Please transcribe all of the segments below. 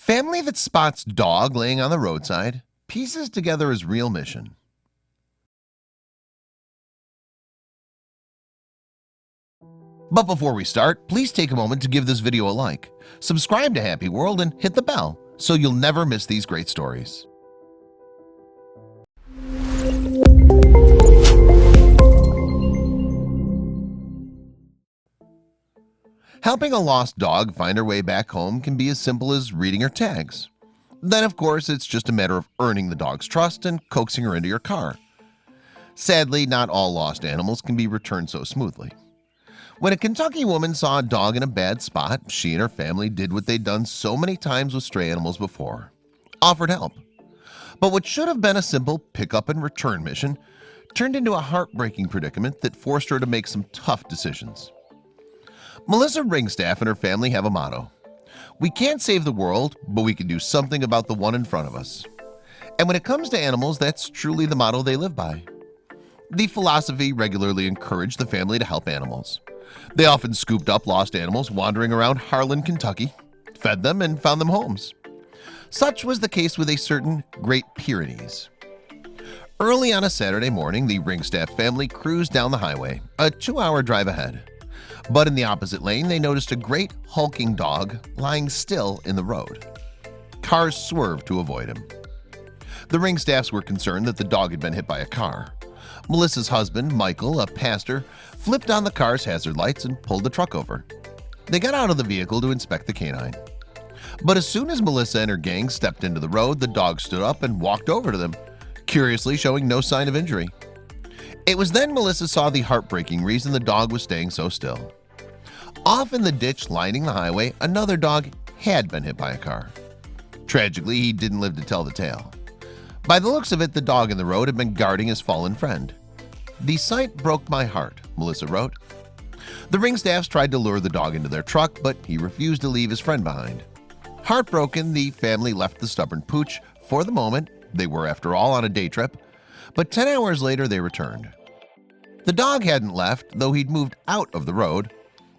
Family that spots dog laying on the roadside pieces together his real mission. But before we start, please take a moment to give this video a like, subscribe to Happy World, and hit the bell so you'll never miss these great stories. Helping a lost dog find her way back home can be as simple as reading her tags. Then, of course, it's just a matter of earning the dog's trust and coaxing her into your car. Sadly, not all lost animals can be returned so smoothly. When a Kentucky woman saw a dog in a bad spot, she and her family did what they'd done so many times with stray animals before: offered help. But what should have been a simple pick-up and return mission turned into a heartbreaking predicament that forced her to make some tough decisions. Melissa Ringstaff and her family have a motto: we can't save the world, but we can do something about the one in front of us. And when it comes to animals, that's truly the motto they live by. The philosophy regularly encouraged the family to help animals. They often scooped up lost animals wandering around Harlan, Kentucky, fed them, and found them homes. Such was the case with a certain Great Pyrenees. Early on a Saturday morning, the Ringstaff family cruised down the highway, a 2-hour drive ahead. But in the opposite lane, they noticed a great hulking dog lying still in the road. Cars swerved to avoid him. The Ringstaffs were concerned that the dog had been hit by a car. Melissa's husband, Michael, a pastor, flipped on the car's hazard lights and pulled the truck over. They got out of the vehicle to inspect the canine. But as soon as Melissa and her gang stepped into the road, the dog stood up and walked over to them, curiously showing no sign of injury. It was then Melissa saw the heartbreaking reason the dog was staying so still. Off in the ditch lining the highway, another dog had been hit by a car. Tragically, he didn't live to tell the tale. By the looks of it, the dog in the road had been guarding his fallen friend. The sight broke my heart, Melissa wrote. The Ringstaffs tried to lure the dog into their truck, but he refused to leave his friend behind. Heartbroken, the family left the stubborn pooch for the moment. They were, after all, on a day trip, but 10 hours later they returned. The dog hadn't left, though he'd moved out of the road.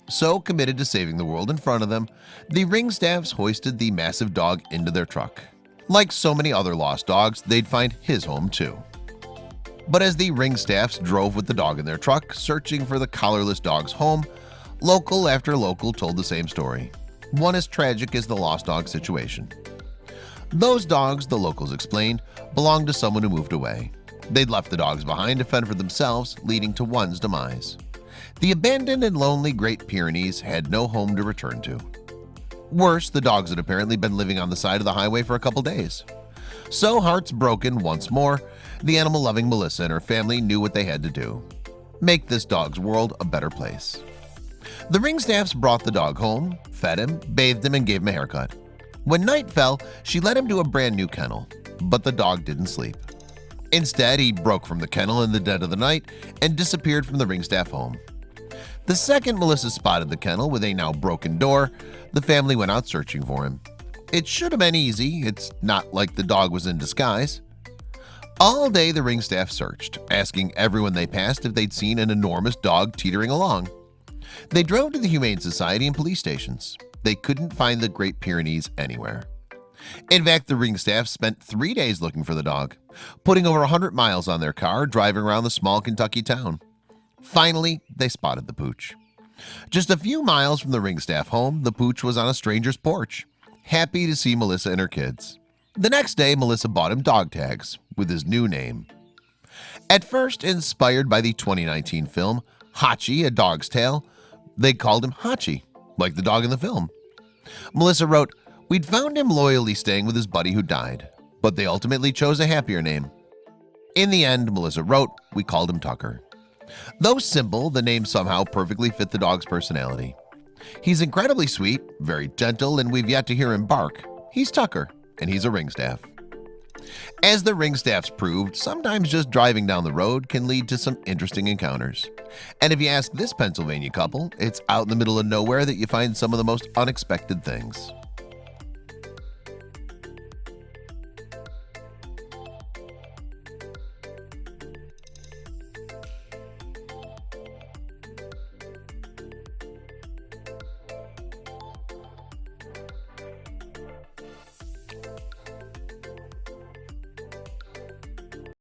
So, committed to saving the world in front of them, the Ringstaffs hoisted the massive dog into their truck. Like so many other lost dogs, they'd find his home too. But as the Ringstaffs drove with the dog in their truck, searching for the collarless dog's home, local after local told the same story, one as tragic as the lost dog situation. Those dogs, the locals explained, belonged to someone who moved away. They'd left the dogs behind to fend for themselves, leading to one's demise. The abandoned and lonely Great Pyrenees had no home to return to. Worse, the dogs had apparently been living on the side of the highway for a couple days. So, hearts broken once more, the animal-loving Melissa and her family knew what they had to do: make this dog's world a better place. The Ringstaffs brought the dog home, fed him, bathed him, and gave him a haircut. When night fell, she led him to a brand new kennel, but the dog didn't sleep. Instead, he broke from the kennel in the dead of the night and disappeared from the Ringstaff home. The second Melissa spotted the kennel with a now broken door, the family went out searching for him. It should have been easy. It's not like the dog was in disguise. All day the Ringstaff searched, asking everyone they passed if they'd seen an enormous dog teetering along. They drove to the Humane Society and police stations. They couldn't find the Great Pyrenees anywhere. In fact, the Ringstaff spent 3 days looking for the dog, putting over 100 miles on their car, driving around the small Kentucky town. Finally, they spotted the pooch. Just a few miles from the Ringstaff home, the pooch was on a stranger's porch, happy to see Melissa and her kids. The next day, Melissa bought him dog tags with his new name. At first, inspired by the 2019 film Hachi, A Dog's Tale, they called him Hachi, like the dog in the film. Melissa wrote, "We'd found him loyally staying with his buddy who died, but they ultimately chose a happier name. In the end," Melissa wrote, "we called him Tucker." Though simple, the name somehow perfectly fit the dog's personality. He's incredibly sweet, very gentle, and we've yet to hear him bark. He's Tucker, and he's a Ringstaff. As the Ringstaffs proved, sometimes just driving down the road can lead to some interesting encounters. And if you ask this Pennsylvania couple, it's out in the middle of nowhere that you find some of the most unexpected things.